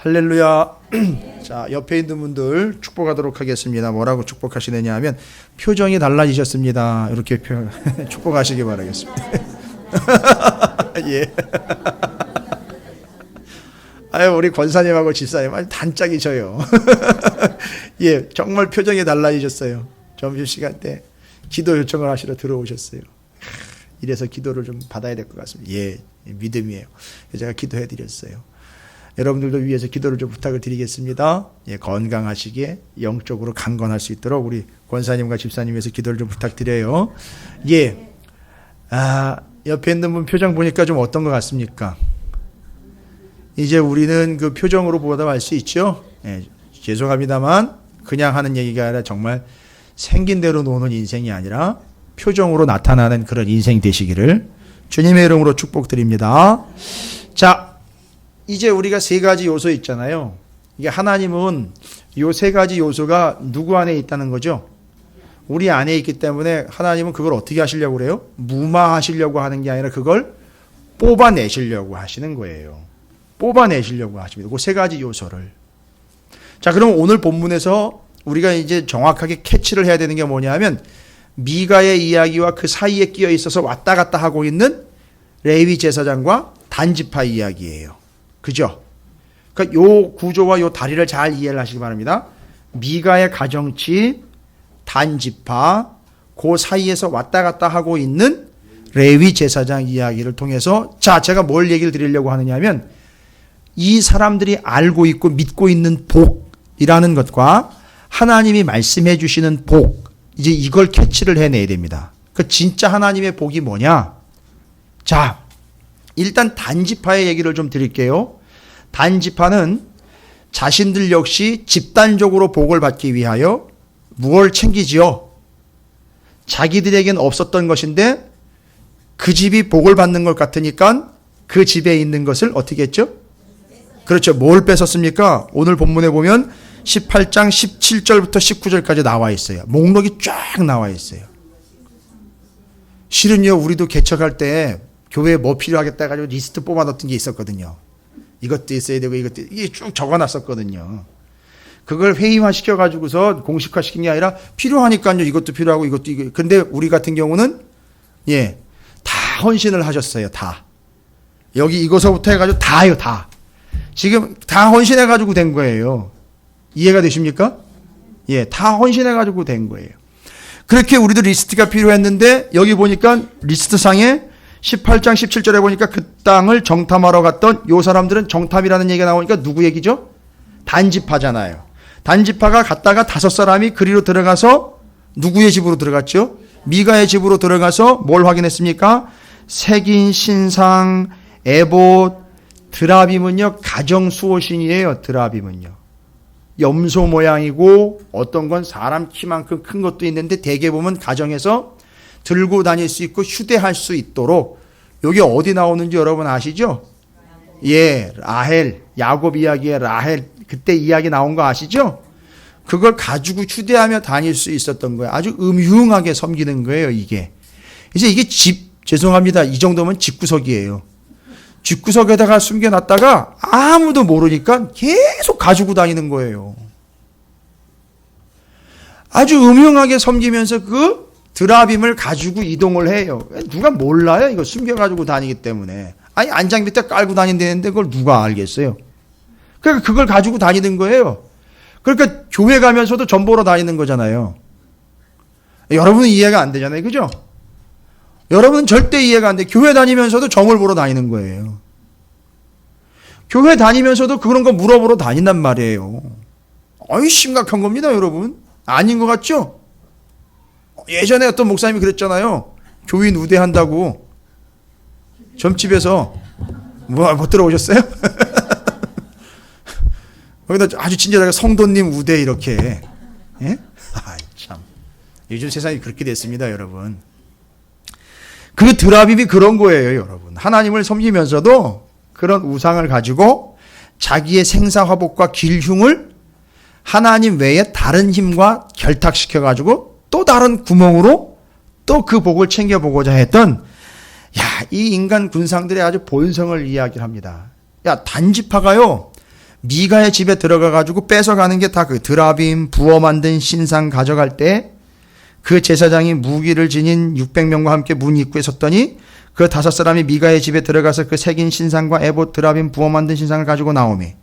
할렐루야. 자, 옆에 있는 분들 축복하도록 하겠습니다. 뭐라고 축복하시느냐 하면 표정이 달라지셨습니다. 이렇게 축복하시기 바라겠습니다. 예. 아유, 우리 권사님하고 집사님 아주 단짝이셔요. 예, 정말 표정이 달라지셨어요. 점심시간 때 기도 요청을 하시러 들어오셨어요. 이래서 기도를 좀 받아야 될 것 같습니다. 예, 믿음이에요. 제가 기도해 드렸어요. 여러분들도 위해서 기도를 좀 부탁을 드리겠습니다. 예, 건강하시게 영적으로 강건할 수 있도록 우리 권사님과 집사님 위해서 기도를 좀 부탁드려요. 예, 옆에 있는 분 표정 보니까 좀 어떤 것 같습니까? 이제 우리는 그 표정으로 보다 알 수 있죠. 예, 죄송합니다만 그냥 하는 얘기가 아니라 정말 생긴 대로 노는 인생이 아니라 표정으로 나타나는 그런 인생 되시기를 주님의 이름으로 축복드립니다. 자, 이제 우리가 세 가지 요소 있잖아요. 이게 하나님은 이 세 가지 요소가 누구 안에 있다는 거죠? 우리 안에 있기 때문에 하나님은 그걸 어떻게 하시려고 그래요? 무마하시려고 하는 게 아니라 그걸 뽑아내시려고 하시는 거예요. 뽑아내시려고 하십니다. 그 세 가지 요소를. 자, 그럼 오늘 본문에서 우리가 이제 정확하게 캐치를 해야 되는 게 뭐냐 하면 미가의 이야기와 그 사이에 끼어 있어서 왔다 갔다 하고 있는 레위 제사장과 단지파 이야기예요. 그죠? 그러니까 요 구조와 요 다리를 잘 이해를 하시기 바랍니다. 미가의 가정집, 단지파, 그 사이에서 왔다 갔다 하고 있는 레위 제사장 이야기를 통해서 자, 제가 뭘 얘기를 드리려고 하느냐 하면 이 사람들이 알고 있고 믿고 있는 복이라는 것과 하나님이 말씀해 주시는 복, 이제 이걸 캐치를 해내야 됩니다. 그 진짜 하나님의 복이 뭐냐? 자, 일단 단지파의 얘기를 좀 드릴게요. 단지파는 자신들 역시 집단적으로 복을 받기 위하여 무엇을 챙기지요? 자기들에겐 없었던 것인데 그 집이 복을 받는 것 같으니까 그 집에 있는 것을 어떻게 했죠? 그렇죠. 뭘 뺏었습니까? 오늘 본문에 보면 18장 17절부터 19절까지 나와 있어요. 목록이 쫙 나와 있어요. 실은요, 우리도 개척할 때 교회에 뭐 필요하겠다 해가지고 리스트 뽑아놨던 게 있었거든요. 이것도 있어야 되고 이게 쭉 적어놨었거든요. 그걸 회의화 시켜가지고서 공식화 시킨 게 아니라 필요하니까요. 이것도 필요하고 이것도 이거. 근데 우리 같은 경우는 예, 다 헌신을 하셨어요. 다. 여기 이거서부터 해가지고 다요, 다. 지금 다 헌신해가지고 된 거예요. 이해가 되십니까? 예, 다 헌신해가지고 된 거예요. 그렇게 우리도 리스트가 필요했는데 여기 보니까 리스트상에 18장 17절에 보니까 그 땅을 정탐하러 갔던 요 사람들은 정탐이라는 얘기가 나오니까 누구 얘기죠? 단지파잖아요. 단지파가 갔다가 5사람이 그리로 들어가서 누구의 집으로 들어갔죠? 미가의 집으로 들어가서 뭘 확인했습니까? 색인, 신상, 에봇, 드라빔은요 가정 수호신이에요. 드라빔은요 염소 모양이고 어떤 건 사람 키만큼 큰 것도 있는데 대개 보면 가정에서 들고 다닐 수 있고 휴대할 수 있도록. 여기 어디 나오는지 여러분 아시죠? 예, 라헬, 야곱 이야기의 라헬, 그때 이야기 나온 거 아시죠? 그걸 가지고 휴대하며 다닐 수 있었던 거예요. 아주 음흉하게 섬기는 거예요, 이게. 이제 이게 죄송합니다. 이 정도면 집구석이에요. 집구석에다가 숨겨놨다가 아무도 모르니까 계속 가지고 다니는 거예요. 아주 음흉하게 섬기면서 그 드라빔을 가지고 이동을 해요. 누가 몰라요? 이거 숨겨가지고 다니기 때문에. 아니, 안장 밑에 깔고 다닌다는데 그걸 누가 알겠어요? 그러니까 그걸 가지고 다니는 거예요. 그러니까 교회 가면서도 전 보러 다니는 거잖아요. 여러분은 이해가 안 되잖아요. 그죠? 여러분은 절대 이해가 안 돼. 교회 다니면서도 점을 보러 다니는 거예요. 교회 다니면서도 그런 거 물어보러 다닌단 말이에요. 어이, 심각한 겁니다, 여러분. 아닌 것 같죠? 예전에 어떤 목사님이 그랬잖아요. 교인 우대한다고. 점집에서. 못 들어오셨어요? 거기다 아주 친절하게 성도님 우대 이렇게. 예? 아, 참. 요즘 세상이 그렇게 됐습니다, 여러분. 그 드라빔이 그런 거예요, 여러분. 하나님을 섬기면서도 그런 우상을 가지고 자기의 생사화복과 길흉을 하나님 외에 다른 힘과 결탁시켜가지고 또 다른 구멍으로 또 그 복을 챙겨보고자 했던, 이 인간 군상들의 아주 본성을 이야기를 합니다. 단지파가요, 미가의 집에 들어가 가지고 뺏어가는 게 다 그 드라빔 부어 만든 신상 가져갈 때 그 제사장이 무기를 지닌 600명과 함께 문 입구에 섰더니 그 5사람이 미가의 집에 들어가서 그 새긴 신상과 에봇 드라빔 부어 만든 신상을 가지고 나오매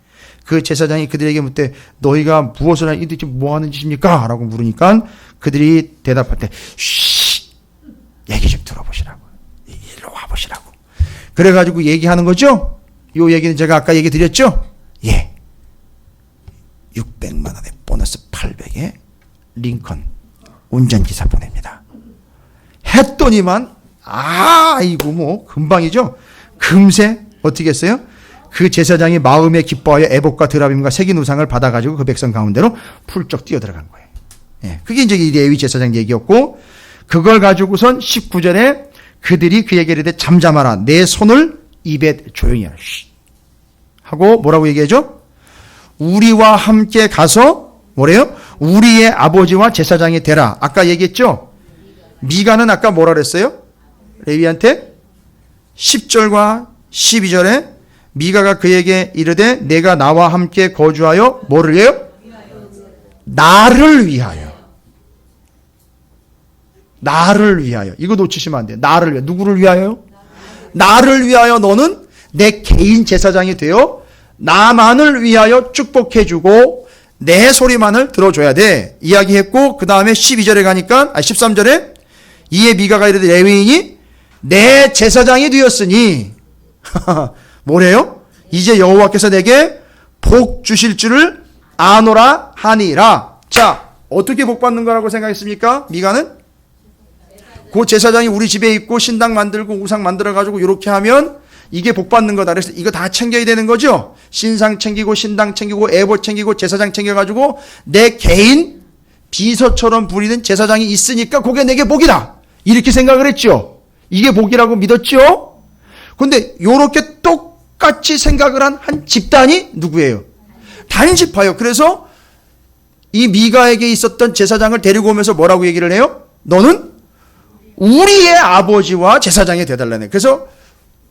그 제사장이 그들에게 묻되 너희가 무엇을 하 이들이 뭐 하는 짓입니까? 라고 물으니까 그들이 대답할 때 쉬 얘기 좀 들어보시라고 일로 와보시라고 그래가지고 얘기하는 거죠. 요 얘기는 제가 아까 얘기 드렸죠. 예, 600만 원에 보너스 800에 링컨 운전기사 보냅니다. 했더니만 이거 뭐 금방이죠. 금세 어떻게 했어요? 그 제사장이 마음에 기뻐하여 에봇과 드라빔과 새긴 우상을 받아가지고 그 백성 가운데로 풀쩍 뛰어들어간 거예요. 예, 그게 이제 이 레위 제사장 얘기였고 그걸 가지고선 19절에 그들이 그에게 이르되 잠잠하라 내 손을 입에 조용히 하라 하고 뭐라고 얘기하죠? 우리와 함께 가서 뭐래요? 우리의 아버지와 제사장이 되라. 아까 얘기했죠? 미가는 아까 뭐라 그랬어요? 레위한테 10절과 12절에 미가가 그에게 이르되 내가 나와 함께 거주하여 뭐를 해요? 나를 위하여. 나를 위하여. 이거 놓치시면 안 돼요. 나를 위하여. 누구를 위하여요? 나를 위하여 너는 내 개인 제사장이 되어 나만을 위하여 축복해주고 내 소리만을 들어줘야 돼. 이야기했고 그 다음에 12절에 가니까 13절에 이에 미가가 이르되 레위인이 내 제사장이 되었으니 뭐래요? 이제 여호와께서 내게 복 주실 줄을 아노라 하니라. 자, 어떻게 복 받는 거라고 생각했습니까? 미가는? 그 제사장이 우리 집에 있고 신당 만들고 우상 만들어가지고 이렇게 하면 이게 복 받는 거다. 그래서 이거 다 챙겨야 되는 거죠. 신상 챙기고 신당 챙기고 에봇 챙기고 제사장 챙겨가지고 내 개인 비서처럼 부리는 제사장이 있으니까 그게 내게 복이다. 이렇게 생각을 했죠. 이게 복이라고 믿었죠. 그런데 이렇게 똑같이 생각을 한 집단이 누구예요? 단지파요. 그래서 이 미가에게 있었던 제사장을 데리고 오면서 뭐라고 얘기를 해요? 너는 우리의 아버지와 제사장이 되달라네. 그래서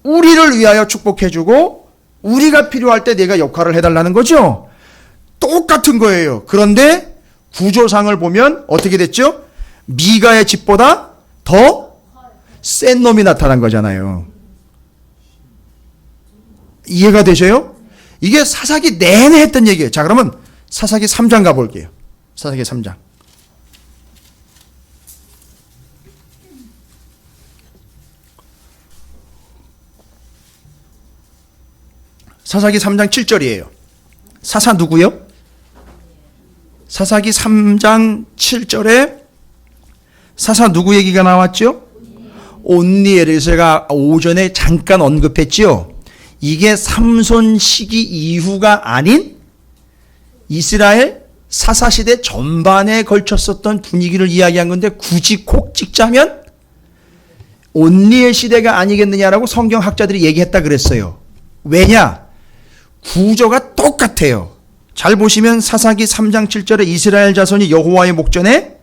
우리를 위하여 축복해주고 우리가 필요할 때 내가 역할을 해달라는 거죠. 똑같은 거예요. 그런데 구조상을 보면 어떻게 됐죠? 미가의 집보다 더 센 놈이 나타난 거잖아요. 이해가 되셔요? 이게 사사기 내내 했던 얘기예요. 자, 그러면 사사기 3장 가볼게요. 사사기 3장. 사사기 3장 7절이에요. 사사 누구요? 사사기 3장 7절에 사사 누구 얘기가 나왔죠? 온니엘을 제가 오전에 잠깐 언급했지요. 이게 삼손 시기 이후가 아닌 이스라엘 사사시대 전반에 걸쳤었던 분위기를 이야기한 건데 굳이 콕 찍자면 온니엘 시대가 아니겠느냐라고 성경학자들이 얘기했다 그랬어요. 왜냐? 구조가 똑같아요. 잘 보시면 사사기 3장 7절에 이스라엘 자손이 여호와의 목전에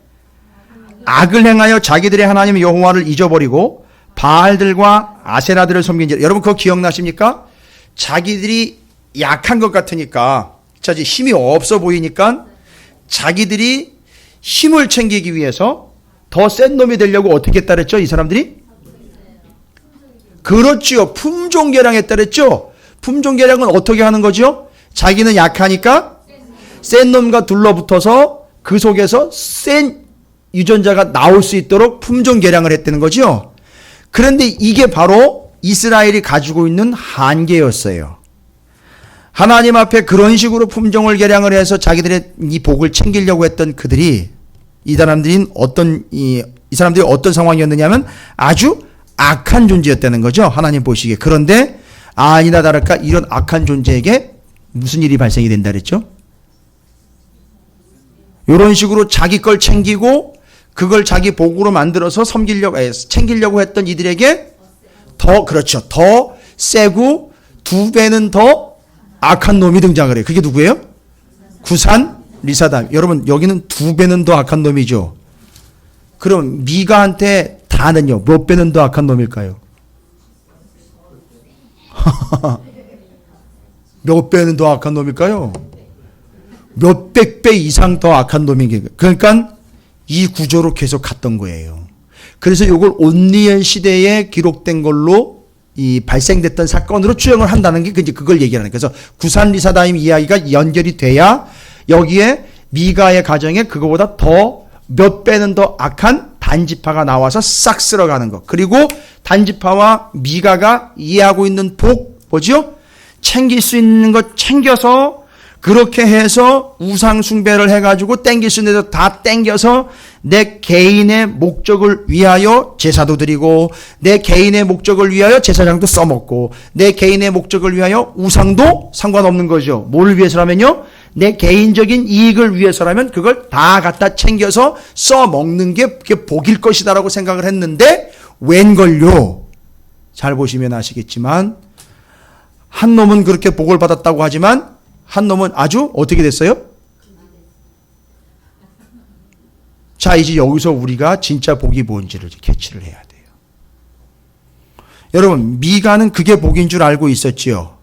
악을 행하여 자기들의 하나님 여호와를 잊어버리고 바알들과 아세라들을 섬긴 자. 여러분 그거 기억나십니까? 자기들이 약한 것 같으니까 자기 힘이 없어 보이니까 자기들이 힘을 챙기기 위해서 더 센 놈이 되려고 어떻게 했다 그랬죠? 이 사람들이? 그렇지요. 품종계량했다 그랬죠? 품종계량은 어떻게 하는 거죠? 자기는 약하니까 센 놈과 둘러붙어서 그 속에서 센 유전자가 나올 수 있도록 품종계량을 했다는 거죠. 그런데 이게 바로 이스라엘이 가지고 있는 한계였어요. 하나님 앞에 그런 식으로 품종을 계량을 해서 자기들의 이 복을 챙기려고 했던 그들이 이 사람들이 어떤 상황이었느냐면 아주 악한 존재였다는 거죠. 하나님 보시기에. 그런데 아니나 다를까 이런 악한 존재에게 무슨 일이 발생이 된다 그랬죠? 이런 식으로 자기 걸 챙기고 그걸 자기 복으로 만들어서 챙기려고 했던 이들에게 그렇죠. 더 세고 2배는 더 악한 놈이 등장을 해요. 그게 누구예요? 구산 리사담. 여러분 여기는 2배는 더 악한 놈이죠. 그럼 미가한테 다는요 몇 배는 더 악한 놈일까요? 몇 배는 더 악한 놈일까요? 몇백 배 이상 더 악한 놈이게. 그러니까 이 구조로 계속 갔던 거예요. 그래서 이걸 온니엘 시대에 기록된 걸로 이 발생됐던 사건으로 추정을 한다는 게 이제 그걸 얘기하는 거예요. 그래서 구산 리사다임 이야기가 연결이 돼야 여기에 미가의 가정에 그거보다 더 몇 배는 더 악한 단지파가 나와서 싹 쓸어가는 것. 그리고 단지파와 미가가 이해하고 있는 복 뭐죠? 챙길 수 있는 것 챙겨서 그렇게 해서 우상 숭배를 해가지고 땡길 수 있는 데서 다 땡겨서 내 개인의 목적을 위하여 제사도 드리고 내 개인의 목적을 위하여 제사장도 써먹고 내 개인의 목적을 위하여 우상도 상관없는 거죠. 뭘 위해서라면요? 내 개인적인 이익을 위해서라면 그걸 다 갖다 챙겨서 써먹는 게 그게 복일 것이다라고 생각을 했는데 웬걸요? 잘 보시면 아시겠지만 한 놈은 그렇게 복을 받았다고 하지만 한 놈은 아주 어떻게 됐어요? 자, 이제 여기서 우리가 진짜 복이 뭔지를 캐치를 해야 돼요. 여러분, 미가는 그게 복인 줄 알고 있었지요.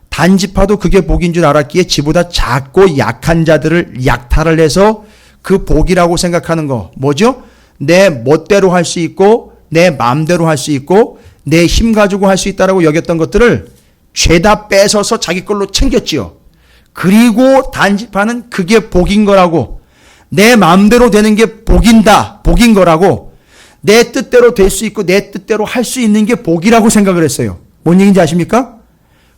단지파도 그게 복인 줄 알았기에 지보다 작고 약한 자들을 약탈을 해서 그 복이라고 생각하는 거 뭐죠? 내 멋대로 할 수 있고 내 마음대로 할 수 있고 내 힘 가지고 할 수 있다라고 여겼던 것들을 죄다 뺏어서 자기 걸로 챙겼지요. 그리고 단지파는 그게 복인 거라고 내 마음대로 되는 게 복인 거라고 내 뜻대로 될 수 있고 내 뜻대로 할 수 있는 게 복이라고 생각을 했어요. 뭔 얘기인지 아십니까?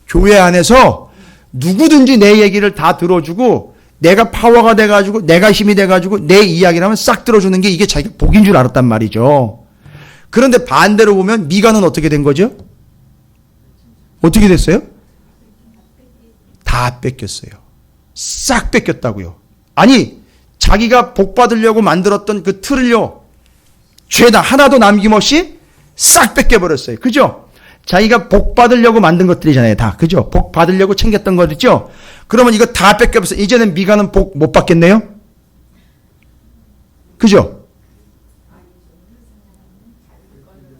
교회 안에서 누구든지 내 얘기를 다 들어주고 내가 파워가 돼가지고 내가 힘이 돼가지고 내 이야기를 하면 싹 들어주는 게 이게 자기가 복인 줄 알았단 말이죠. 그런데 반대로 보면 미가는 어떻게 된 거죠? 어떻게 됐어요? 다 뺏겼어요. 싹 뺏겼다고요. 아니 자기가 복 받으려고 만들었던 그 틀을요 죄다 하나도 남김없이 싹 뺏겨버렸어요. 그죠? 자기가 복 받으려고 만든 것들이잖아요. 다. 그죠? 복 받으려고 챙겼던 거 있죠? 그러면 이거 다 뺏겨버렸어요. 이제는 미가는 복 못 받겠네요? 그죠?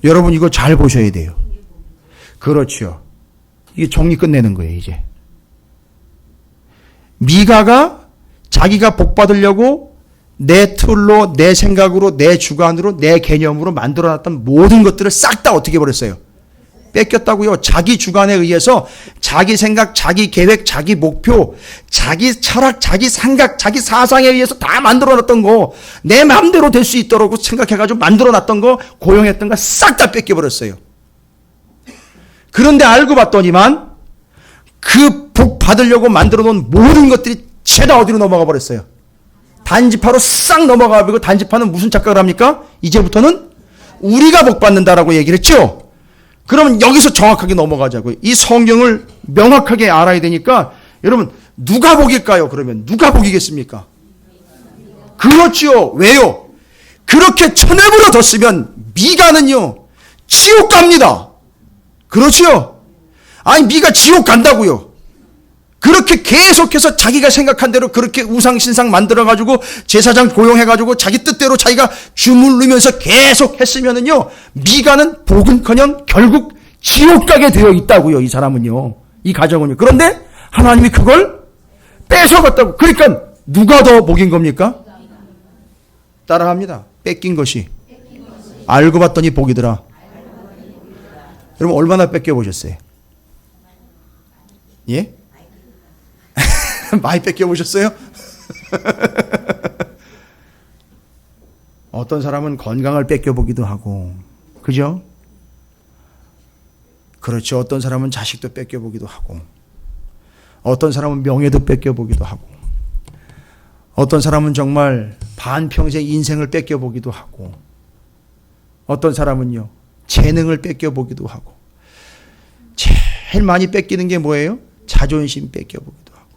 여러분 이거 잘 보셔야 돼요. 그렇죠. 이게 정리 끝내는 거예요. 이제. 미가가 자기가 복 받으려고 내 틀로 내 생각으로 내 주관으로 내 개념으로 만들어놨던 모든 것들을 싹 다 어떻게 해버렸어요? 뺏겼다고요. 자기 주관에 의해서 자기 생각, 자기 계획, 자기 목표, 자기 철학, 자기 생각, 자기 사상에 의해서 다 만들어놨던 거 내 마음대로 될 수 있도록 생각해가지고 만들어놨던 거 고용했던 거 싹 다 뺏겨버렸어요. 그런데 알고 봤더니만 그 복 받으려고 만들어놓은 모든 것들이 죄다 어디로 넘어가 버렸어요. 단지파로 싹 넘어가 버리고 단지파는 무슨 착각을 합니까? 이제부터는 우리가 복 받는다라고 얘기를 했죠. 그러면 여기서 정확하게 넘어가자고요. 이 성경을 명확하게 알아야 되니까 여러분 누가 복일까요? 그러면 누가 복이겠습니까? 그렇지요. 왜요? 그렇게 천해부려 뒀으면 미가는요 지옥 갑니다. 그렇지요. 아니 미가 지옥 간다고요. 그렇게 계속해서 자기가 생각한 대로 그렇게 우상신상 만들어가지고 제사장 고용해가지고 자기 뜻대로 자기가 주물르면서 계속 했으면은요 미가는 복은커녕 결국 지옥 가게 되어 있다고요. 이 사람은요, 이 가정은요. 그런데 하나님이 그걸 뺏어갔다고. 그러니까 누가 더 복인 겁니까? 따라합니다. 뺏긴 것이. 알고 봤더니 복이더라. 여러분 얼마나 뺏겨보셨어요? 예? 많이 뺏겨보셨어요? 어떤 사람은 건강을 뺏겨보기도 하고, 그죠? 그렇죠. 어떤 사람은 자식도 뺏겨보기도 하고, 어떤 사람은 명예도 뺏겨보기도 하고, 어떤 사람은 정말 반평생 인생을 뺏겨보기도 하고, 어떤 사람은요, 재능을 뺏겨보기도 하고, 제일 많이 뺏기는 게 뭐예요? 자존심 뺏겨보기도 하고,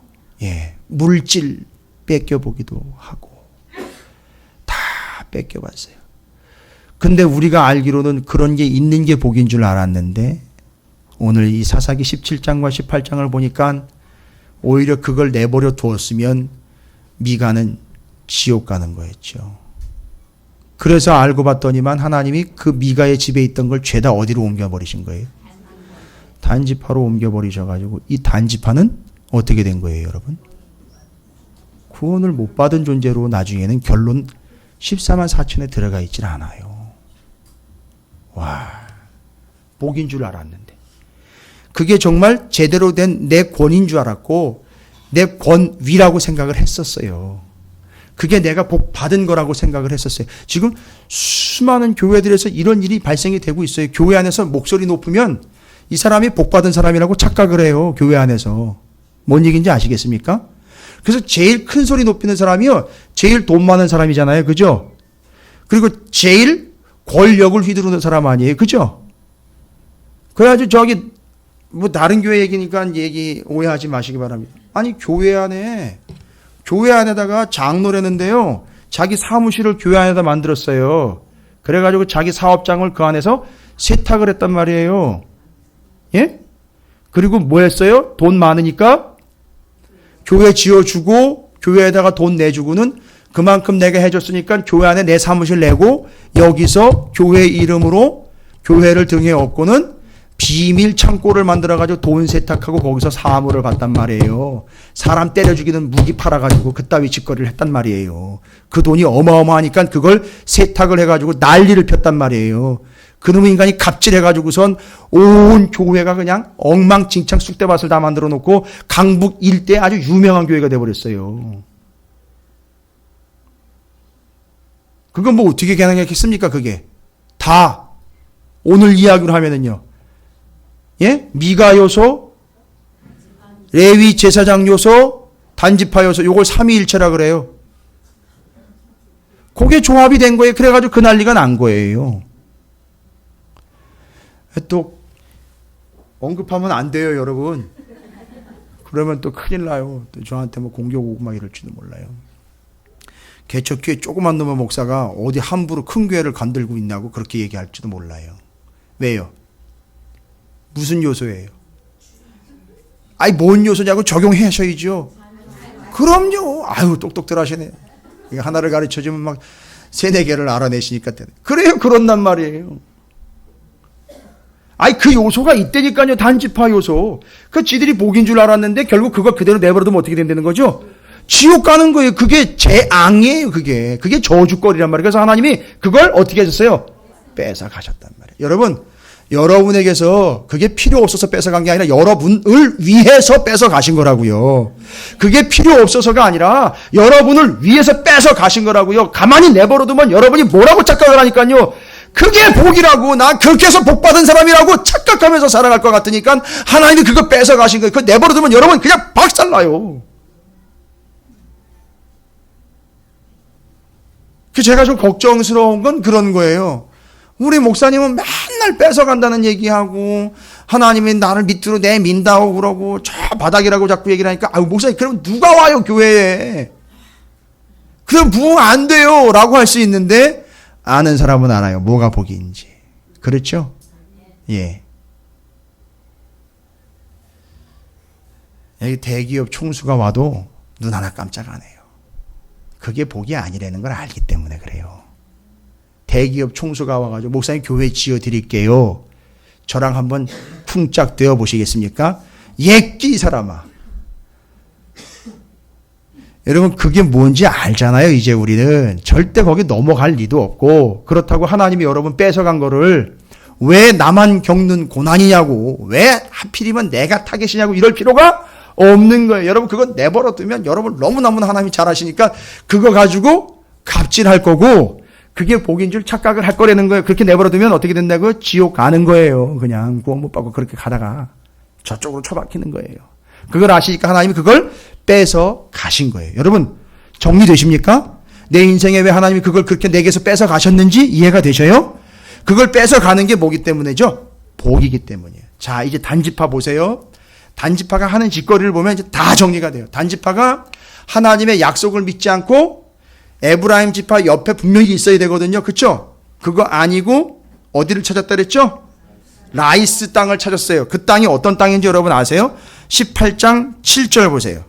예, 물질 뺏겨보기도 하고, 다 뺏겨봤어요. 근데 우리가 알기로는 그런 게 있는 게 복인 줄 알았는데, 오늘 이 사사기 17장과 18장을 보니까 오히려 그걸 내버려 두었으면 미가는 지옥 가는 거였죠. 그래서 알고 봤더니만 하나님이 그 미가의 집에 있던 걸 죄다 어디로 옮겨버리신 거예요? 단지파로 옮겨버리셔가지고 이 단지파는 어떻게 된 거예요, 여러분? 구원을 못 받은 존재로 나중에는 결론 14만 4천에 들어가 있질 않아요. 와, 복인 줄 알았는데. 그게 정말 제대로 된 내 권인 줄 알았고 내 권위라고 생각을 했었어요. 그게 내가 복 받은 거라고 생각을 했었어요. 지금 수많은 교회들에서 이런 일이 발생이 되고 있어요. 교회 안에서 목소리 높으면 이 사람이 복 받은 사람이라고 착각을 해요. 교회 안에서. 뭔 얘기인지 아시겠습니까? 그래서 제일 큰 소리 높이는 사람이요, 제일 돈 많은 사람이잖아요. 그죠? 그리고 제일 권력을 휘두르는 사람 아니에요. 그죠? 그래가지고 저기 뭐 다른 교회 얘기니까 얘기 오해하지 마시기 바랍니다. 아니 교회 안에다가 장로라는데요, 자기 사무실을 교회 안에다 만들었어요. 그래가지고 자기 사업장을 그 안에서 세탁을 했단 말이에요. 예? 그리고 뭐 했어요? 돈 많으니까 교회 지어주고 교회에다가 돈 내주고는 그만큼 내가 해줬으니까 교회 안에 내 사무실 내고 여기서 교회 이름으로 교회를 등에 업고는 비밀 창고를 만들어가지고 돈 세탁하고 거기서 사물을 받단 말이에요. 사람 때려 죽이는 무기 팔아가지고 그따위 짓거리를 했단 말이에요. 그 돈이 어마어마하니까 그걸 세탁을 해가지고 난리를 폈단 말이에요. 그놈의 인간이 갑질해가지고선 온 교회가 그냥 엉망진창 쑥대밭을 다 만들어 놓고 강북 일대 아주 유명한 교회가 돼버렸어요. 그건 뭐 어떻게 가능했겠습니까? 그게 다 오늘 이야기로 하면은요, 예? 미가 요소, 레위 제사장 요소, 단지파 요소, 요걸 삼위일체라 그래요. 그게 조합이 된 거예요. 그래가지고 그 난리가 난 거예요. 또 언급하면 안 돼요, 여러분. 그러면 또 큰일 나요. 또 저한테 뭐 공격 오고 막 이럴지도 몰라요. 개척교회 조그만 놈의 목사가 어디 함부로 큰 교회를 간들고 있냐고 그렇게 얘기할지도 몰라요. 왜요? 무슨 요소예요? 아니 뭔 요소냐고 적용하셔야죠. 그럼요. 아유 똑똑들 하시네. 하나를 가르쳐주면 막 세네 개를 알아내시니까. 그래요. 그런단 말이에요. 아니 그 요소가 있다니까요. 단지파 요소. 그 지들이 복인 줄 알았는데 결국 그걸 그대로 내버려두면 어떻게 된다는 거죠? 지옥 가는 거예요. 그게 재앙이에요. 그게 저주거리란 말이에요. 그래서 하나님이 그걸 어떻게 하셨어요? 뺏어 가셨단 말이에요. 여러분, 여러분에게서 그게 필요 없어서 뺏어간 게 아니라 여러분을 위해서 뺏어 가신 거라고요. 그게 필요 없어서가 아니라 여러분을 위해서 뺏어 가신 거라고요. 가만히 내버려두면 여러분이 뭐라고 착각을 하니까요. 그게 복이라고, 나 그렇게 해서 복 받은 사람이라고 착각하면서 살아갈 것 같으니까 하나님이 그거 뺏어 가신 거예요. 그거 내버려두면 여러분 그냥 박살나요. 제가 좀 걱정스러운 건 그런 거예요. 우리 목사님은 맨날 뺏어간다는 얘기하고 하나님이 나를 밑으로 내민다고 그러고 저 바닥이라고 자꾸 얘기를 하니까 아유 목사님 그럼 누가 와요 교회에. 그럼 부흥 안 돼요 라고 할 수 있는데 아는 사람은 알아요. 뭐가 복인지. 그렇죠? 예. 여기 대기업 총수가 와도 눈 하나 깜짝 안 해요. 그게 복이 아니라는 걸 알기 때문에 그래요. 대기업 총수가 와가지고 목사님 교회 지어드릴게요. 저랑 한번 쿵짝 되어 보시겠습니까? 예끼 이 사람아. 여러분 그게 뭔지 알잖아요. 이제 우리는 절대 거기 넘어갈 리도 없고 그렇다고 하나님이 여러분 뺏어간 거를 왜 나만 겪는 고난이냐고 왜 하필이면 내가 타겟이냐고 이럴 필요가 없는 거예요. 여러분 그건 내버려 두면 여러분 너무너무 하나님이 잘하시니까 그거 가지고 갑질할 거고 그게 복인 줄 착각을 할 거라는 거예요. 그렇게 내버려 두면 어떻게 된다고요? 지옥 가는 거예요. 그냥 구원 못 받고 그렇게 가다가 저쪽으로 처박히는 거예요. 그걸 아시니까 하나님이 그걸 빼서 가신 거예요. 여러분 정리되십니까? 내 인생에 왜 하나님이 그걸 그렇게 내게서 뺏어 가셨는지 이해가 되셔요? 그걸 뺏어 가는 게 뭐기 때문이죠? 복이기 때문이에요. 자 이제 단지파 보세요. 단지파가 하는 짓거리를 보면 이제 다 정리가 돼요. 단지파가 하나님의 약속을 믿지 않고 에브라임 지파 옆에 분명히 있어야 되거든요. 그렇죠? 그거 아니고 어디를 찾았다 그랬죠? 라이스 땅을 찾았어요. 그 땅이 어떤 땅인지 여러분 아세요? 18장 7절 보세요.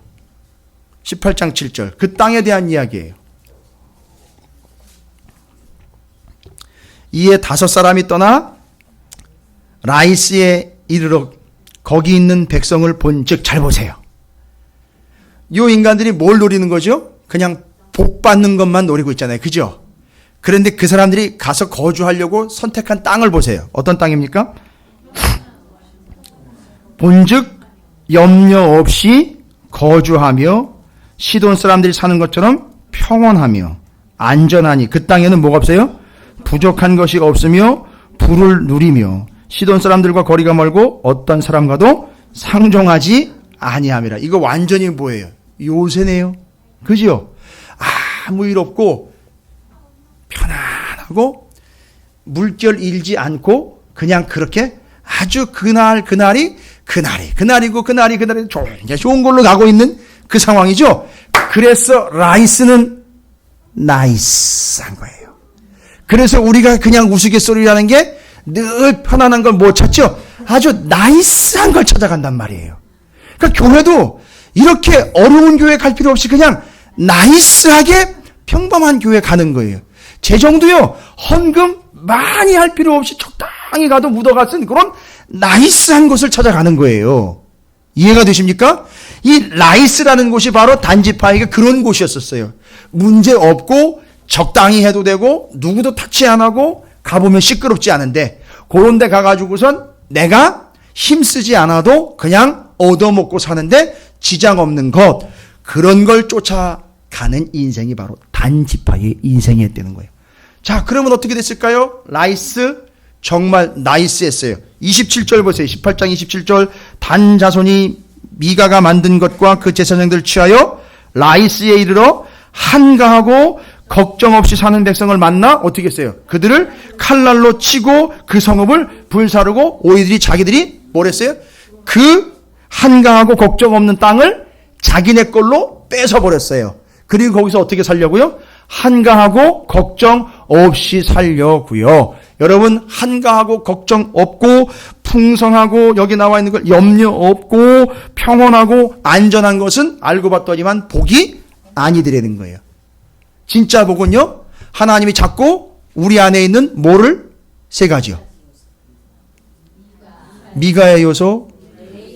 18장 7절. 그 땅에 대한 이야기예요. 이에 5 사람이 떠나 라이스에 이르러 거기 있는 백성을 본즉 잘 보세요. 이 인간들이 뭘 노리는 거죠? 그냥 복 받는 것만 노리고 있잖아요. 그죠? 그런데 그 사람들이 가서 거주하려고 선택한 땅을 보세요. 어떤 땅입니까? 본즉 염려 없이 거주하며 시돈 사람들이 사는 것처럼 평온하며 안전하니 그 땅에는 뭐가 없어요? 부족한 것이 없으며 부를 누리며 시돈 사람들과 거리가 멀고 어떤 사람과도 상종하지 아니함이라. 이거 완전히 뭐예요? 요새네요. 그죠? 아무 일 없고 편안하고 물결 일지 않고 그냥 그렇게 아주 그날이 좋은 걸로 가고 있는 그 상황이죠. 그래서 라이스는 나이스한 거예요. 그래서 우리가 그냥 우스갯소리라는 게 늘 편안한 걸 못 찾죠. 아주 나이스한 걸 찾아간단 말이에요. 그러니까 교회도 이렇게 어려운 교회 갈 필요 없이 그냥 나이스하게 평범한 교회 가는 거예요. 재정도요, 헌금 많이 할 필요 없이 적당히 가도 묻어가 쓴 그런 나이스한 곳을 찾아가는 거예요. 이해가 되십니까? 이 나이스라는 곳이 바로 단지파에게 그런 곳이었었어요. 문제 없고 적당히 해도 되고 누구도 타치 안 하고 가보면 시끄럽지 않은데 그런 데 가가지고선 내가 힘쓰지 않아도 그냥 얻어먹고 사는데 지장 없는 것, 그런 걸 쫓아가는 인생이 바로 단지파의 인생이었다는 거예요. 자, 그러면 어떻게 됐을까요? 라이스 정말 나이스했어요. 27절 보세요. 18장 27절 단 자손이 미가가 만든 것과 그 제사장들을 취하여 라이스에 이르러 한가하고 걱정 없이 사는 백성을 만나 어떻게 했어요? 그들을 칼날로 치고 그 성읍을 불사르고 오이들이 자기들이 뭘 했어요? 그 한가하고 걱정 없는 땅을 자기네 걸로 뺏어버렸어요. 그리고 거기서 어떻게 살려고요? 한가하고 걱정 없이 살려고요. 여러분, 한가하고 걱정 없고 풍성하고 여기 나와 있는 걸 염려 없고 평온하고 안전한 것은 알고 봤더니만 복이 아니더라는 거예요. 진짜 복은요, 하나님이 자꾸 우리 안에 있는 뭐를? 세 가지요. 미가의 요소,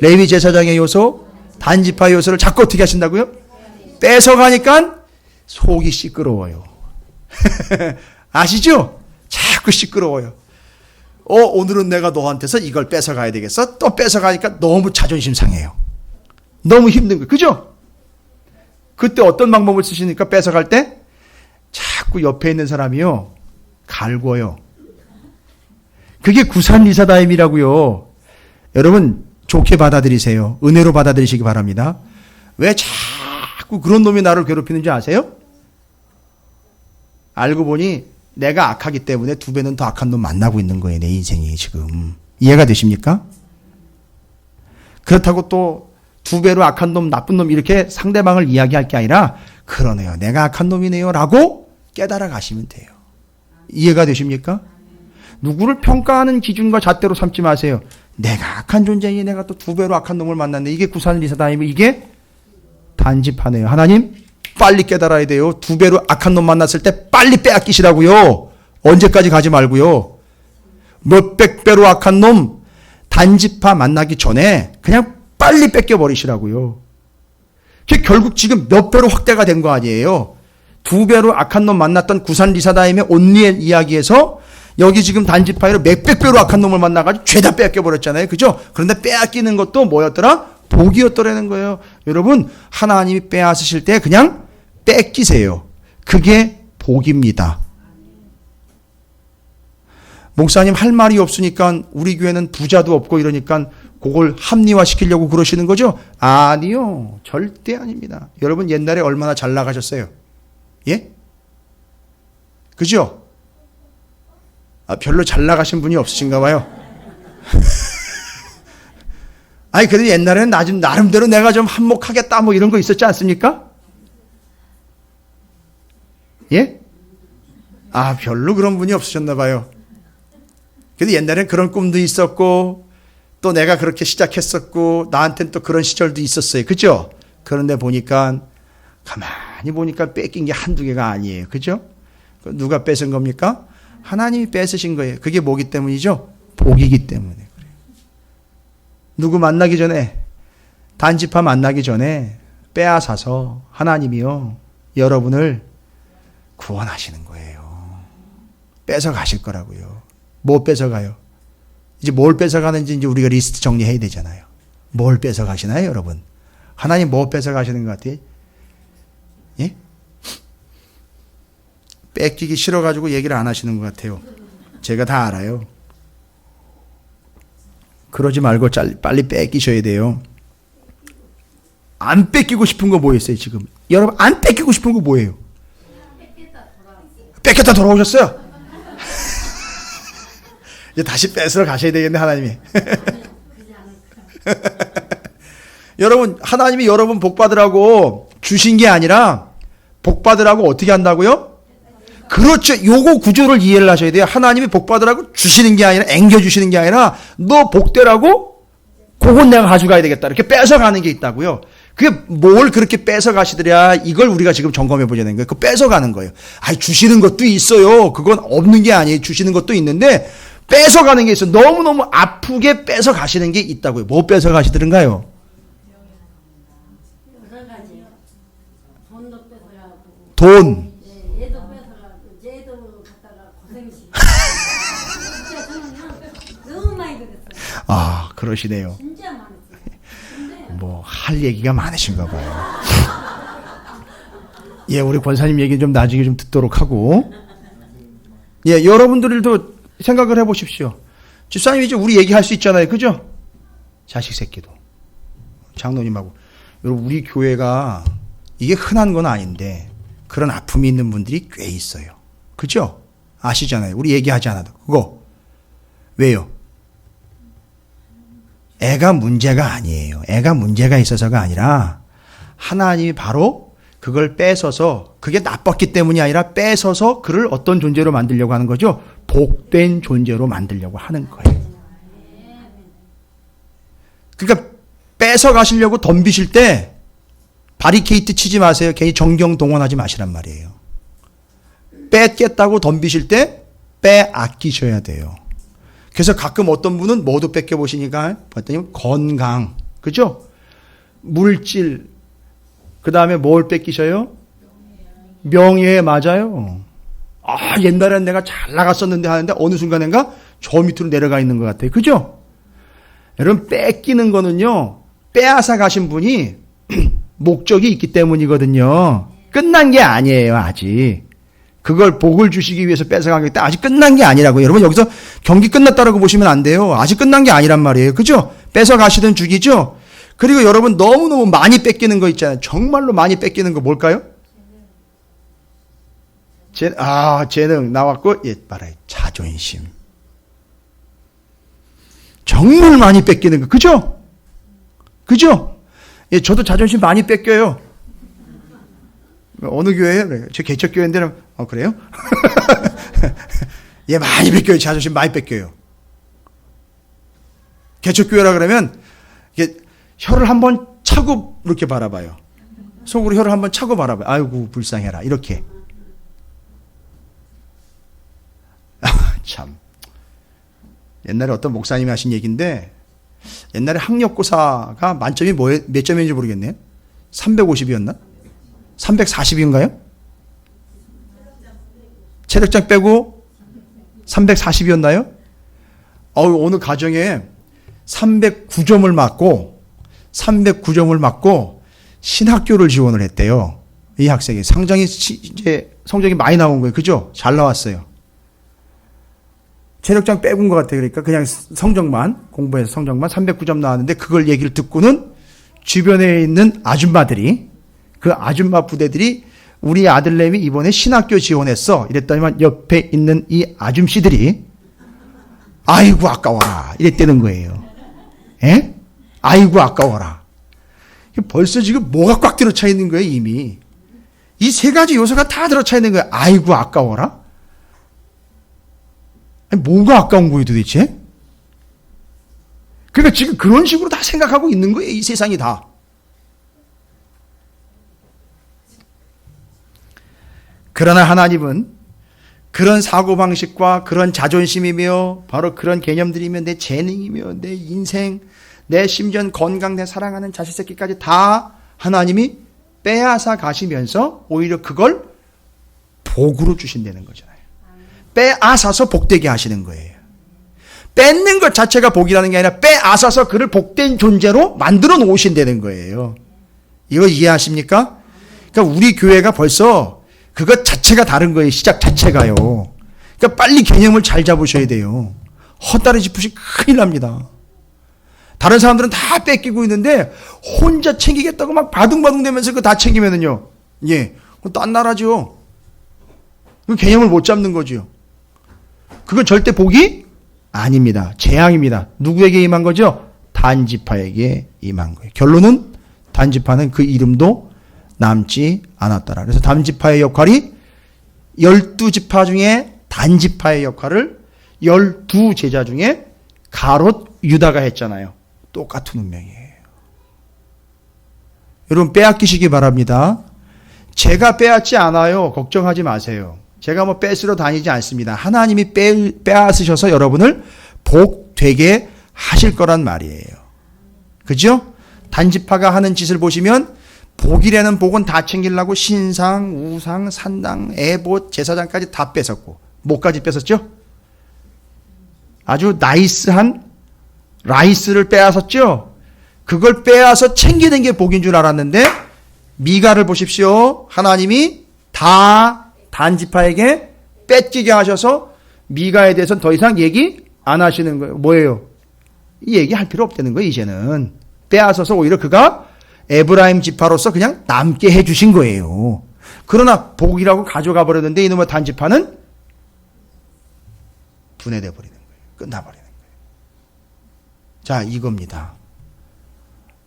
레위 제사장의 요소, 단지파 요소를 자꾸 어떻게 하신다고요? 뺏어가니까 속이 시끄러워요. 아시죠? 자꾸 시끄러워요. 오늘은 내가 너한테서 이걸 뺏어가야 되겠어? 또 뺏어가니까 너무 자존심 상해요. 너무 힘든 거예요. 그죠? 그때 어떤 방법을 쓰시니까 뺏어갈 때? 자꾸 옆에 있는 사람이요, 갈궈요. 그게 구산리사다임이라고요. 여러분, 좋게 받아들이세요. 은혜로 받아들이시기 바랍니다. 왜 자꾸 그런 놈이 나를 괴롭히는지 아세요? 알고 보니 내가 악하기 때문에 두 배는 더 악한 놈 만나고 있는 거예요. 내 인생이 지금. 이해가 되십니까? 그렇다고 또 두 배로 악한 놈, 나쁜 놈 이렇게 상대방을 이야기할 게 아니라 그러네요. 내가 악한 놈이네요. 라고 깨달아 가시면 돼요. 이해가 되십니까? 누구를 평가하는 기준과 잣대로 삼지 마세요. 내가 악한 존재니 내가 또 두 배로 악한 놈을 만났네. 이게 구산리사다임이 이게 단지파네요. 하나님 빨리 깨달아야 돼요. 두 배로 악한 놈 만났을 때 빨리 빼앗기시라고요. 언제까지 가지 말고요. 몇백 배로 악한 놈 단지파 만나기 전에 그냥 빨리 뺏겨버리시라고요. 그게 결국 지금 몇 배로 확대가 된 거 아니에요. 두 배로 악한 놈 만났던 구산리사다임의 온리엘 이야기에서 여기 지금 단지파로 몇백 배로 악한 놈을 만나가지고 죄다 뺏겨버렸잖아요. 그죠? 그런데 빼앗기는 것도 뭐였더라? 복이었더라는 거예요. 여러분, 하나님이 빼앗으실 때 그냥 뺏기세요. 그게 복입니다. 목사님 할 말이 없으니까 우리 교회는 부자도 없고 이러니까 그걸 합리화시키려고 그러시는 거죠? 아니요. 절대 아닙니다. 여러분 옛날에 얼마나 잘 나가셨어요? 예? 그죠? 별로 잘 나가신 분이 없으신가 봐요. 아니, 그래도 옛날에는 나름대로 내가 좀 한몫하겠다 뭐 이런 거 있었지 않습니까? 예? 별로 그런 분이 없으셨나 봐요. 그래도 옛날엔 그런 꿈도 있었고 또 내가 그렇게 시작했었고 나한테는 또 그런 시절도 있었어요. 그죠? 그런데 보니까 가만히 보니까 뺏긴 게 한두 개가 아니에요. 그죠? 누가 뺏은 겁니까? 하나님이 뺏으신 거예요. 그게 뭐기 때문이죠? 복이기 때문에 그래요. 누구 만나기 전에, 단지파 만나기 전에 빼앗아서 하나님이요, 여러분을 구원하시는 거예요. 뺏어가실 거라고요. 뭐 뺏어가요? 이제 뭘 뺏어가는지 이제 우리가 리스트 정리해야 되잖아요. 뭘 뺏어가시나요, 여러분? 하나님 뭐 뺏어가시는 것 같아요? 예? 뺏기기 싫어가지고 얘기를 안 하시는 것 같아요. 제가 다 알아요. 그러지 말고 빨리 뺏기셔야 돼요. 안 뺏기고 싶은 거 뭐 있어요, 지금? 여러분, 안 뺏기고 싶은 거 뭐예요? 뺏겼다 돌아오셨어요? 이제 다시 뺏으러 가셔야 되겠네, 하나님이. 여러분, 하나님이 여러분 복 받으라고 주신 게 아니라 복 받으라고 어떻게 한다고요? 그렇죠. 요거 구조를 이해를 하셔야 돼요. 하나님이 복 받으라고 주시는 게 아니라, 앵겨주시는 게 아니라, 너 복되라고? 그건 내가 가져가야 되겠다. 이렇게 뺏어가는 게 있다고요. 그게 뭘 그렇게 뺏어가시더랴, 이걸 우리가 지금 점검해 보자는 거예요. 그거 뺏어가는 거예요. 아니, 주시는 것도 있어요. 그건 없는 게 아니에요. 주시는 것도 있는데, 뺏어가는 게 있어요. 너무너무 아프게 뺏어가시는 게 있다고요. 뭐 뺏어가시더런가요? 여러 가지요. 돈도 뺏어가고. 돈. 네, 얘도 뺏어가고, 얘도 갖다가 고생시키고. 진짜 저는요, 너무 많이 그랬어요. 아, 그러시네요. 진짜 많았어요. 근데 뭐 할 얘기가 많으신가 봐요. 예, 우리 권사님 얘기 좀 나중에 좀 듣도록 하고. 예, 여러분들도 생각을 해보십시오. 집사님 이제 우리 얘기할 수 있잖아요. 그죠? 자식 새끼도. 장로님하고. 여러분, 우리 교회가 이게 흔한 건 아닌데 그런 아픔이 있는 분들이 꽤 있어요. 그죠? 아시잖아요. 우리 얘기하지 않아도. 그거. 왜요? 애가 문제가 아니에요. 애가 문제가 있어서가 아니라 하나님이 바로 그걸 뺏어서, 그게 나빴기 때문이 아니라 뺏어서 그를 어떤 존재로 만들려고 하는 거죠? 복된 존재로 만들려고 하는 거예요. 그러니까 뺏어 가시려고 덤비실 때 바리케이트 치지 마세요. 괜히 정경 동원하지 마시란 말이에요. 뺏겠다고 덤비실 때 빼앗기셔야 돼요. 그래서 가끔 어떤 분은 뭐도 뺏겨보시니까 봤더니 건강, 그죠? 물질, 그 다음에 뭘 뺏기셔요? 명예. 맞아요. 아, 옛날엔 내가 잘 나갔었는데 하는데 어느 순간인가 저 밑으로 내려가 있는 것 같아요. 그죠? 여러분, 뺏기는 거는요, 빼앗아 가신 분이 목적이 있기 때문이거든요. 끝난 게 아니에요, 아직. 그걸 복을 주시기 위해서 뺏어간 게 아직 끝난 게 아니라고요. 여러분, 여기서 경기 끝났다라고 보시면 안 돼요. 아직 끝난 게 아니란 말이에요. 그죠? 뺏어가시던 중이죠? 그리고 여러분, 너무너무 많이 뺏기는 거 있잖아요. 정말로 많이 뺏기는 거 뭘까요? 재능 나왔고, 예, 봐라요. 자존심. 정말 많이 뺏기는 거. 그죠? 그죠? 예, 저도 자존심 많이 뺏겨요. 어느 교회예요? 제 개척교회인데는, 그래요? 예, 많이 뺏겨요. 자존심 많이 뺏겨요. 개척교회라 그러면, 이게 혀를 한번 차고 이렇게 바라봐요. 속으로 혀를 한번 차고 바라봐요. 아이고, 불쌍해라. 이렇게. 참. 옛날에 어떤 목사님이 하신 얘기인데, 옛날에 학력고사가 만점이 몇 점인지 모르겠네요. 350이었나? 340인가요? 체력장 빼고 340이었나요? 어느 가정에 309점을 맞고 신학교를 지원을 했대요. 이 학생이 이제 성적이 많이 나온 거예요. 그죠? 잘 나왔어요. 체력장 빼본 것 같아요. 그러니까 그냥 공부해서 성적만 309점 나왔는데 그걸 얘기를 듣고는 주변에 있는 아줌마들이, 그 아줌마 부대들이 우리 아들내미 이번에 신학교 지원했어. 이랬더니만 옆에 있는 이 아줌씨들이 아이고 아까워라 이랬다는 거예요. 예? 아이고 아까워라. 벌써 지금 뭐가 꽉 들어차 있는 거예요, 이미. 이 세 가지 요소가 다 들어차 있는 거예요. 아이고 아까워라. 아니, 뭐가 아까운 거예요, 도대체? 그러니까 지금 그런 식으로 다 생각하고 있는 거예요, 이 세상이 다. 그러나 하나님은 그런 사고방식과 그런 자존심이며 바로 그런 개념들이며 내 재능이며 내 인생, 내 심지어 건강, 내 사랑하는 자식 새끼까지 다 하나님이 빼앗아 가시면서 오히려 그걸 복으로 주신다는 거잖아요. 빼앗아서 복되게 하시는 거예요. 뺏는 것 자체가 복이라는 게 아니라 빼앗아서 그를 복된 존재로 만들어 놓으신다는 거예요. 이거 이해하십니까? 그러니까 우리 교회가 벌써 그것 자체가 다른 거예요. 시작 자체가요. 그러니까 빨리 개념을 잘 잡으셔야 돼요. 헛다리 짚으시 큰일 납니다. 다른 사람들은 다 뺏기고 있는데 혼자 챙기겠다고 막 바둥바둥 대면서 그거 다 챙기면은요. 예. 그건 딴 나라죠. 그 개념을 못 잡는 거죠. 그건 절대 복이 아닙니다. 재앙입니다. 누구에게 임한 거죠? 단지파에게 임한 거예요. 결론은 단지파는 그 이름도 남지 않았더라. 그래서 단지파의 역할이 12지파 중에 단지파의 역할을 12제자 중에 가롯 유다가 했잖아요. 똑같은 운명이에요. 여러분 빼앗기시기 바랍니다. 제가 빼앗지 않아요. 걱정하지 마세요. 제가 뭐 뺏으러 다니지 않습니다. 하나님이 빼앗으셔서 여러분을 복되게 하실 거란 말이에요. 그죠? 단지파가 하는 짓을 보시면 복이라는 복은 다 챙기려고 신상, 우상, 산당, 에봇, 제사장까지 다 뺏었고 뭐까지 뺏었죠? 아주 나이스한 라이스를 빼앗았죠? 그걸 빼앗아 챙기는 게 복인 줄 알았는데 미가를 보십시오. 하나님이 다 단지파에게 뺏기게 하셔서 미가에 대해서는 더 이상 얘기 안 하시는 거예요. 뭐예요? 이 얘기할 필요 없다는 거예요. 이제는 빼앗아서 오히려 그가 에브라임 지파로서 그냥 남게 해주신 거예요. 그러나 복이라고 가져가 버렸는데 이놈의 단지파는 분해돼 버리는 거예요. 끝나버리는 거예요. 자, 이겁니다.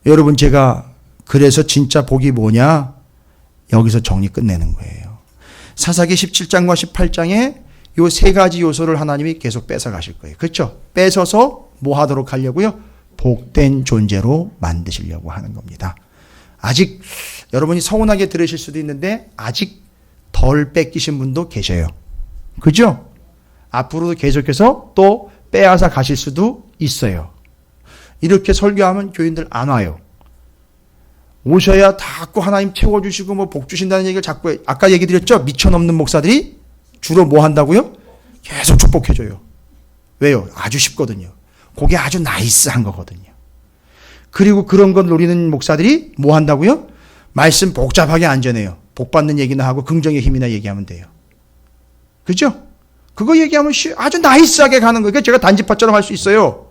여러분, 제가 그래서 진짜 복이 뭐냐? 여기서 정리 끝내는 거예요. 사사기 17장과 18장에 요 세 가지 요소를 하나님이 계속 뺏어 가실 거예요. 그렇죠? 뺏어서 뭐 하도록 하려고요? 복된 존재로 만드시려고 하는 겁니다. 아직 여러분이 서운하게 들으실 수도 있는데 아직 덜 뺏기신 분도 계셔요. 그죠? 앞으로도 계속해서 또 빼앗아 가실 수도 있어요. 이렇게 설교하면 교인들 안 와요. 오셔야 자꾸 하나님 채워주시고 뭐 복 주신다는 얘기를 자꾸 해요. 아까 얘기 드렸죠? 미쳐넘는 목사들이 주로 뭐 한다고요? 계속 축복해줘요. 왜요? 아주 쉽거든요. 그게 아주 나이스한 거거든요. 그리고 그런 걸 노리는 목사들이 뭐 한다고요? 말씀 복잡하게 안 전해요. 복 받는 얘기나 하고 긍정의 힘이나 얘기하면 돼요. 그죠? 그거 얘기하면 아주 나이스하게 가는 거예요. 제가 단지파처럼 할 수 있어요.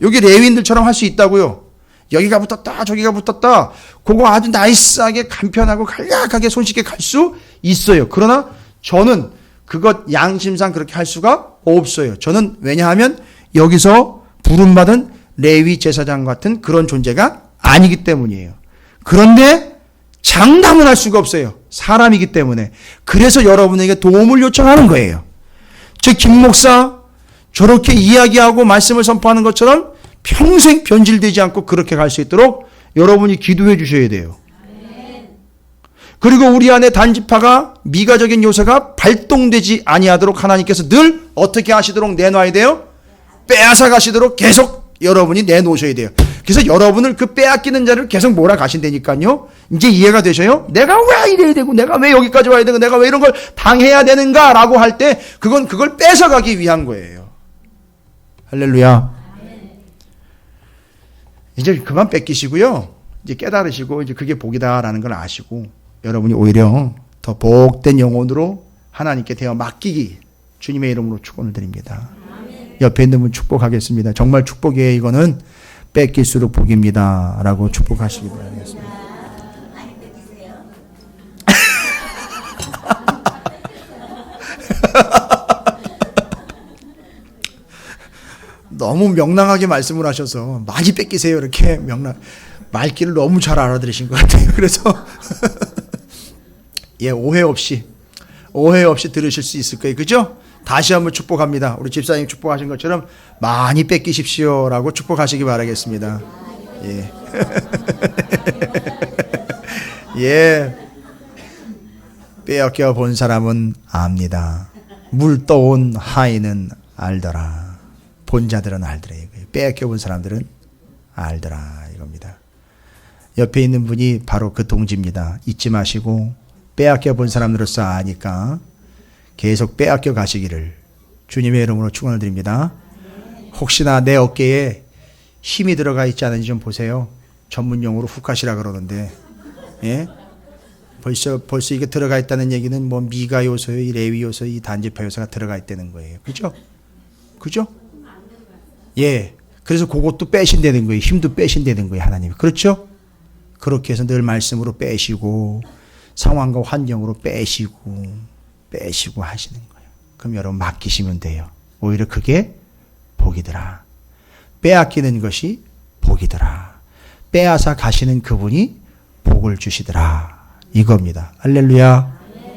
여기 레위인들처럼 할 수 있다고요. 여기가 붙었다 저기가 붙었다 그거 아주 나이스하게 간편하고 간략하게 손쉽게 갈 수 있어요. 그러나 저는 그것 양심상 그렇게 할 수가 없어요. 저는 왜냐하면 여기서 부름받은 레위 제사장 같은 그런 존재가 아니기 때문이에요. 그런데 장담은 할 수가 없어요. 사람이기 때문에. 그래서 여러분에게 도움을 요청하는 거예요. 저 김 목사 저렇게 이야기하고 말씀을 선포하는 것처럼 평생 변질되지 않고 그렇게 갈 수 있도록 여러분이 기도해 주셔야 돼요. 그리고 우리 안에 단지파가 미가적인 요소가 발동되지 아니하도록 하나님께서 늘 어떻게 하시도록 내놔야 돼요? 빼앗아 가시도록 계속 여러분이 내놓으셔야 돼요. 그래서 여러분을 그 빼앗기는 자를 계속 몰아가신다니까요. 이제 이해가 되셔요? 내가 왜 이래야 되고 내가 왜 여기까지 와야 되고 내가 왜 이런 걸 당해야 되는가라고 할 때 그걸 뺏어가기 위한 거예요. 할렐루야. 이제 그만 뺏기시고요. 이제 깨달으시고 이제 그게 복이다라는 걸 아시고 여러분이 오히려 더 복된 영혼으로 하나님께 대어 맡기기 주님의 이름으로 축원을 드립니다. 옆에 있는 분 축복하겠습니다. 정말 축복이에요. 이거는 뺏길수록 복입니다. 라고 축복하시기 바라겠습니다. 너무 명랑하게 말씀을 하셔서 많이 뺏기세요. 이렇게 말귀를 너무 잘 알아들으신 것 같아요. 그래서 예, 오해 없이 들으실 수 있을 거예요. 그죠? 다시 한번 축복합니다. 우리 집사님 축복하신 것처럼 많이 뺏기십시오라고 축복하시기 바라겠습니다. 예. 예. 빼앗겨 본 사람은 압니다. 물 떠온 하인은 알더라. 본 자들은 알더라. 빼앗겨 본 사람들은 알더라 이겁니다. 옆에 있는 분이 바로 그 동지입니다. 잊지 마시고 빼앗겨 본 사람으로서 아니까 계속 빼앗겨 가시기를 주님의 이름으로 축원을 드립니다. 혹시나 내 어깨에 힘이 들어가 있지 않은지 좀 보세요. 전문용어로 훅하시라 그러는데, 예? 벌써 이게 들어가 있다는 얘기는 뭐 미가 요소요, 이 레위 요소, 이 단지파 요소가 들어가 있다는 거예요. 그죠? 그죠? 예. 그래서 그것도 빼신다는 거예요. 힘도 빼신다는 거예요, 하나님이. 그렇죠? 그렇게 해서 늘 말씀으로 빼시고, 상황과 환경으로 빼시고 하시는 거예요. 그럼 여러분 맡기시면 돼요. 오히려 그게 복이더라. 빼앗기는 것이 복이더라. 빼앗아 가시는 그분이 복을 주시더라. 이겁니다. 할렐루야.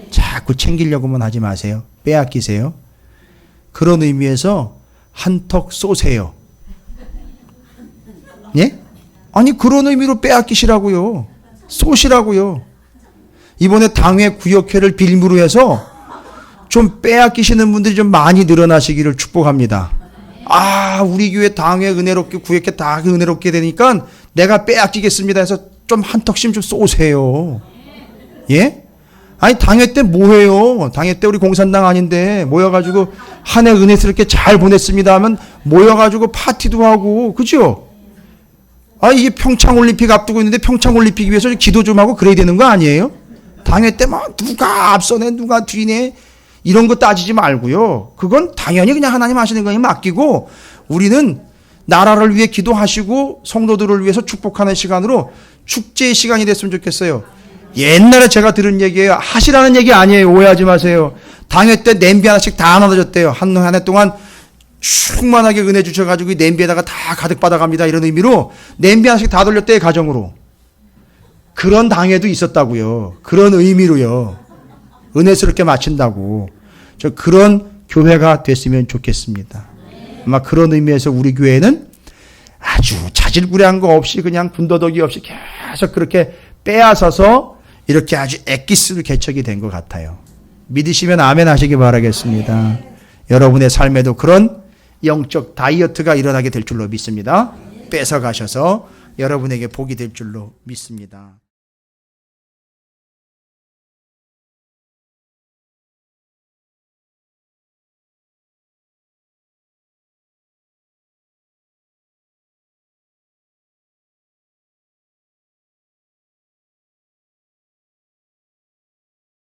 자꾸 챙기려고만 하지 마세요. 빼앗기세요. 그런 의미에서 한턱 쏘세요. 예? 아니 그런 의미로 빼앗기시라고요. 쏘시라고요. 이번에 당회 구역회를 빌미로 해서 좀 빼앗기시는 분들이 좀 많이 늘어나시기를 축복합니다. 아, 우리 교회 당회 은혜롭게 구역회 다 은혜롭게 되니까 내가 빼앗기겠습니다 해서 좀 한턱씩 좀 쏘세요. 예? 아니 당회 때 뭐해요? 당회 때 우리 공산당 아닌데 모여가지고 한 해 은혜스럽게 잘 보냈습니다 하면 모여가지고 파티도 하고 그죠? 아 이게 평창올림픽 앞두고 있는데 평창올림픽 위해서 기도 좀 하고 그래야 되는 거 아니에요? 당회 때 막 누가 앞서네 누가 뒤네 이런 거 따지지 말고요. 그건 당연히 그냥 하나님 하시는 거니 맡기고 우리는 나라를 위해 기도하시고 성도들을 위해서 축복하는 시간으로 축제의 시간이 됐으면 좋겠어요. 옛날에 제가 들은 얘기예요. 하시라는 얘기 아니에요. 오해하지 마세요. 당회 때 냄비 하나씩 다 나눠줬대요. 한 해 동안 충만하게 은혜 주셔가지고 이 냄비에다가 다 가득 받아갑니다. 이런 의미로 냄비 하나씩 다 돌렸대요. 가정으로. 그런 당회도 있었다고요. 그런 의미로요. 은혜스럽게 마친다고. 저 그런 교회가 됐으면 좋겠습니다. 아마 그런 의미에서 우리 교회는 아주 자질구레한 거 없이 그냥 군더더기 없이 계속 그렇게 빼앗아서 이렇게 아주 엑기스로 개척이 된 것 같아요. 믿으시면 아멘 하시기 바라겠습니다. 여러분의 삶에도 그런 영적 다이어트가 일어나게 될 줄로 믿습니다. 뺏어가셔서 여러분에게 복이 될 줄로 믿습니다.